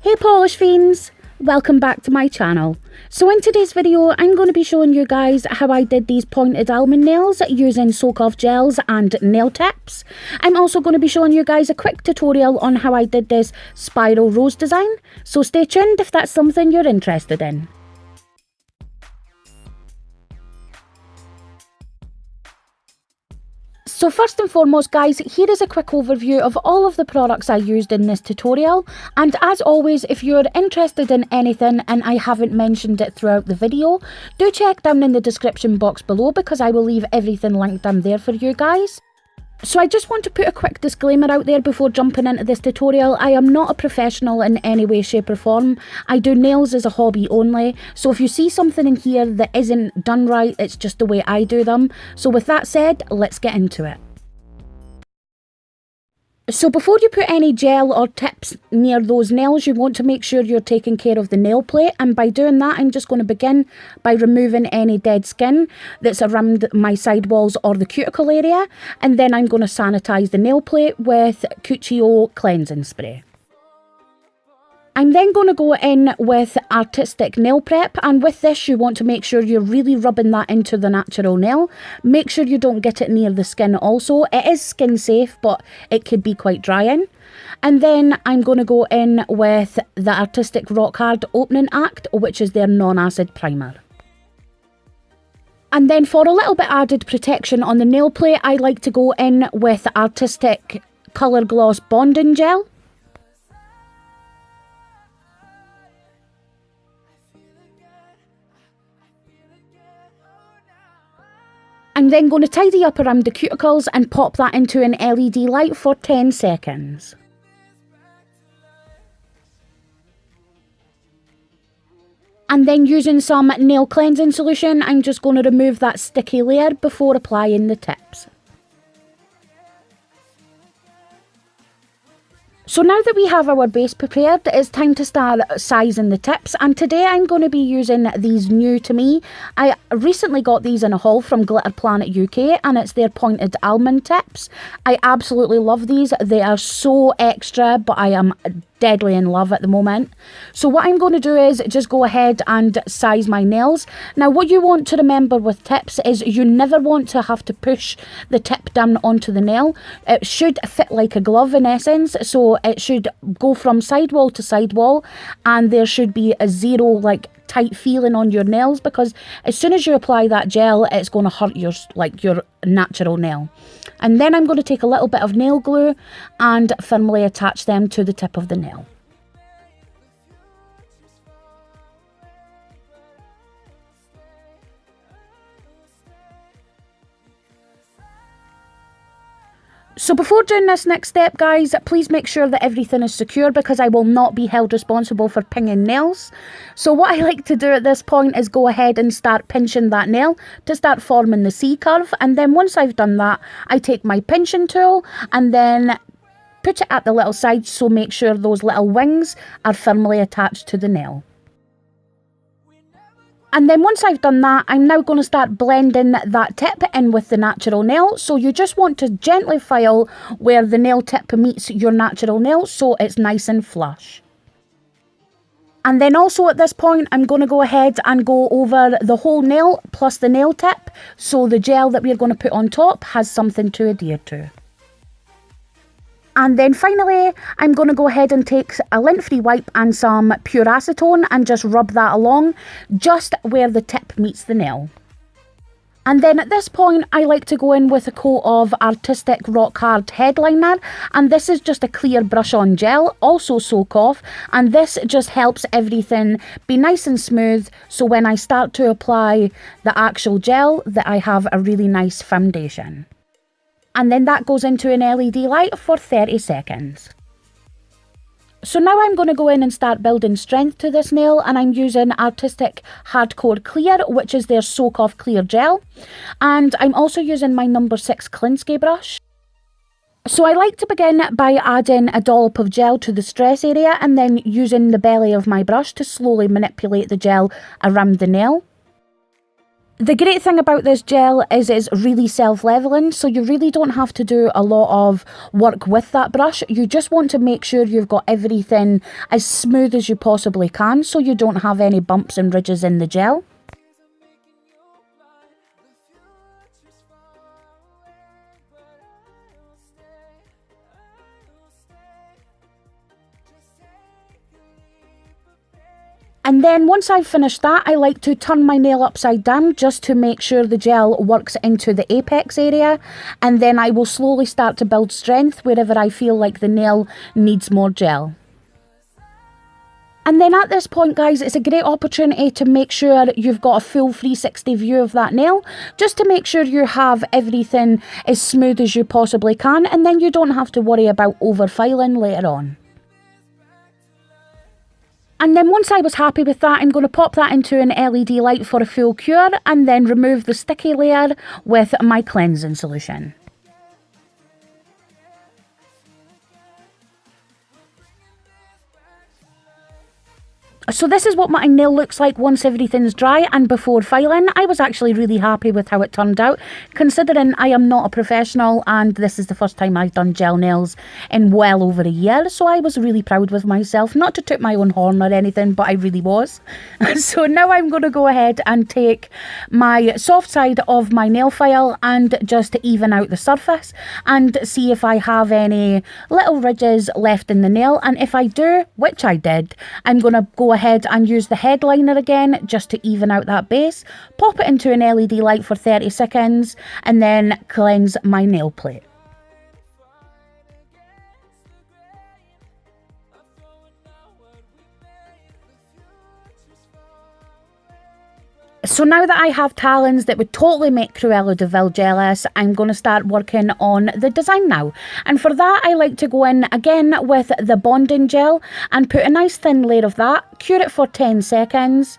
Hey polish fiends! Welcome back to my channel. So in today's video I'm going to be showing you guys how I did these pointed almond nails using soak off gels and nail tips. I'm also going to be showing you guys a quick tutorial on how I did this spiral rose design. So stay tuned if that's something you're interested in. So first and foremost guys, here is a quick overview of all of the products I used in this tutorial, and as always, if you're interested in anything and I haven't mentioned it throughout the video, do check down in the description box below because I will leave everything linked down there for you guys. So I just want to put a quick disclaimer out there before jumping into this tutorial. I am not a professional in any way, shape or form. I do nails as a hobby only. So if you see something in here that isn't done right, it's just the way I do them. So with that said, let's get into it. So before you put any gel or tips near those nails, you want to make sure you're taking care of the nail plate, and by doing that I'm just going to begin by removing any dead skin that's around my sidewalls or the cuticle area, and then I'm going to sanitize the nail plate with Cuccio cleansing spray. I'm then going to go in with artistic nail prep, and with this you want to make sure you're really rubbing that into the natural nail. Make sure you don't get it near the skin also. It is skin safe but it could be quite drying. And then I'm going to go in with the Artistic Rock Hard Opening Act, which is their non-acid primer. And then for a little bit added protection on the nail plate, I like to go in with Artistic Colour Gloss Bonding Gel. I'm then going to tidy up around the cuticles and pop that into an LED light for 10 seconds. And then using some nail cleansing solution, I'm just going to remove that sticky layer before applying the tips. So now that we have our base prepared, it's time to start sizing the tips, and today I'm going to be using these new to me. I recently got these in a haul from Glitter Planet UK, and it's their pointed almond tips. I absolutely love these. They are so extra, but I am deadly in love at the moment. So what I'm going to do is just go ahead and size my nails. Now what you want to remember with tips is you never want to have to push the tip down onto the nail. It should fit like a glove in essence, so it should go from sidewall to sidewall, and there should be a zero like tight feeling on your nails, because as soon as you apply that gel it's going to hurt your natural nail. And then I'm going to take a little bit of nail glue and firmly attach them to the tip of the nail. So before doing this next step guys, please make sure that everything is secure because I will not be held responsible for pinging nails. So what I like to do at this point is go ahead and start pinching that nail to start forming the C curve, and then once I've done that I take my pinching tool and then put it at the little sides, so make sure those little wings are firmly attached to the nail. And then once I've done that, I'm now going to start blending that tip in with the natural nail. So you just want to gently file where the nail tip meets your natural nail so it's nice and flush. And then also at this point, I'm going to go ahead and go over the whole nail plus the nail tip, so the gel that we're going to put on top has something to adhere to. And then finally, I'm going to go ahead and take a lint-free wipe and some pure acetone and just rub that along just where the tip meets the nail. And then at this point, I like to go in with a coat of Artistic Rock Hard Headliner, and this is just a clear brush-on gel, also soak off, and this just helps everything be nice and smooth, so when I start to apply the actual gel, that I have a really nice foundation. And then that goes into an LED light for 30 seconds. So now I'm going to go in and start building strength to this nail, and I'm using Artistic Hardcore Clear, which is their soak off clear gel, and I'm also using my number 6 Klinsky brush. So I like to begin by adding a dollop of gel to the stress area and then using the belly of my brush to slowly manipulate the gel around the nail. The great thing about this gel is it's really self-leveling, so you really don't have to do a lot of work with that brush. You just want to make sure you've got everything as smooth as you possibly can so you don't have any bumps and ridges in the gel. And then once I've finished that, I like to turn my nail upside down just to make sure the gel works into the apex area. And then I will slowly start to build strength wherever I feel like the nail needs more gel. And then at this point, guys, it's a great opportunity to make sure you've got a full 360 view of that nail, just to make sure you have everything as smooth as you possibly can, and then you don't have to worry about over-filing later on. And then once I was happy with that, I'm going to pop that into an LED light for a full cure and then remove the sticky layer with my cleansing solution. So this is what my nail looks like once everything's dry and before filing. I was actually really happy with how it turned out, considering I am not a professional and this is the first time I've done gel nails in well over a year. So I was really proud with myself, not to toot my own horn or anything, but I really was. So now I'm going to go ahead and take my soft side of my nail file and just even out the surface and see if I have any little ridges left in the nail. And if I do, which I did, I'm going to go ahead and use the headliner again just to even out that base, pop it into an LED light for 30 seconds and then cleanse my nail plate. So now that I have talons that would totally make Cruella de Vil jealous, I'm going to start working on the design now. And for that, I like to go in again with the bonding gel and put a nice thin layer of that, cure it for 10 seconds.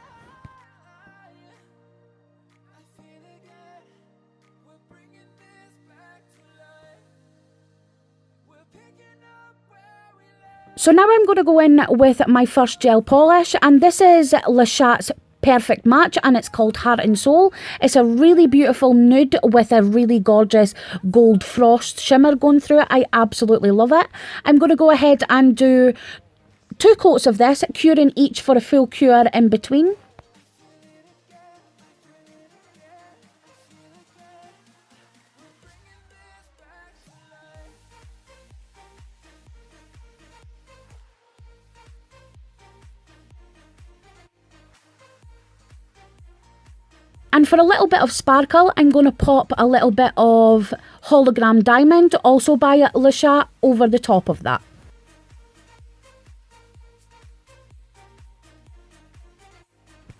So now I'm going to go in with my first gel polish, and this is Le Chat's Perfect Match and it's called Heart and Soul. It's a really beautiful nude with a really gorgeous gold frost shimmer going through it. I absolutely love it. I'm going to go ahead and do 2 coats of this, curing each for a full cure in between. And for a little bit of sparkle, I'm going to pop a little bit of hologram diamond, also by Le Chat, over the top of that.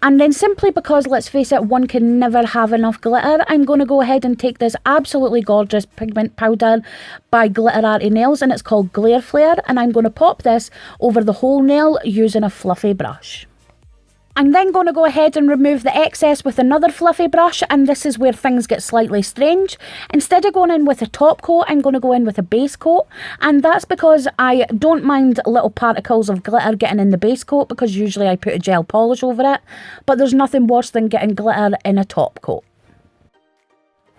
And then simply because, let's face it, one can never have enough glitter, I'm going to go ahead and take this absolutely gorgeous pigment powder by Glitter Arty Nails, and it's called Glare Flare, and I'm going to pop this over the whole nail using a fluffy brush. I'm then going to go ahead and remove the excess with another fluffy brush, and this is where things get slightly strange. Instead of going in with a top coat, I'm going to go in with a base coat, and that's because I don't mind little particles of glitter getting in the base coat because usually I put a gel polish over it, but there's nothing worse than getting glitter in a top coat.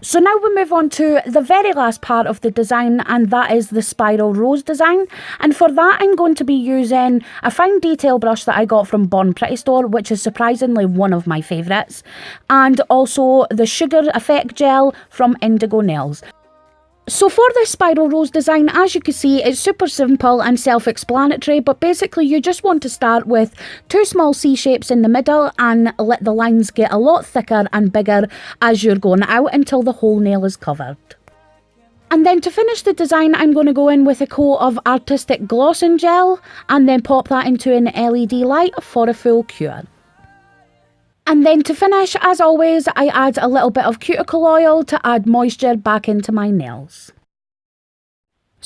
So now we move on to the very last part of the design, and that is the spiral rose design. And for that, I'm going to be using a fine detail brush that I got from Born Pretty Store, which is surprisingly one of my favourites, and also the Sugar Effect Gel from Indigo Nails. So for this spiral rose design, as you can see, it's super simple and self-explanatory, but basically you just want to start with 2 small C shapes in the middle and let the lines get a lot thicker and bigger as you're going out until the whole nail is covered. And then to finish the design, I'm going to go in with a coat of Artistic Glossing Gel and then pop that into an LED light for a full cure. And then to finish, as always, I add a little bit of cuticle oil to add moisture back into my nails.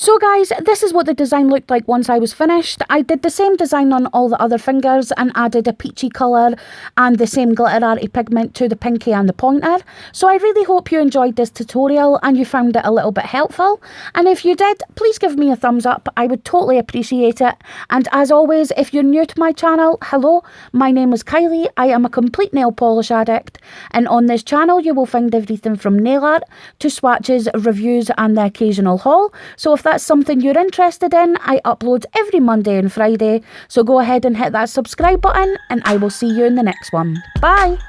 So guys, this is what the design looked like once I was finished. I did the same design on all the other fingers and added a peachy colour and the same glitterati pigment to the pinky and the pointer. So I really hope you enjoyed this tutorial and you found it a little bit helpful. And if you did, please give me a thumbs up. I would totally appreciate it. And as always, if you're new to my channel, hello, my name is Kylie. I am a complete nail polish addict. And on this channel, you will find everything from nail art to swatches, reviews and the occasional haul. So if that's something you're interested in, I upload every Monday and Friday, so go ahead and hit that subscribe button and I will see you in the next one. Bye!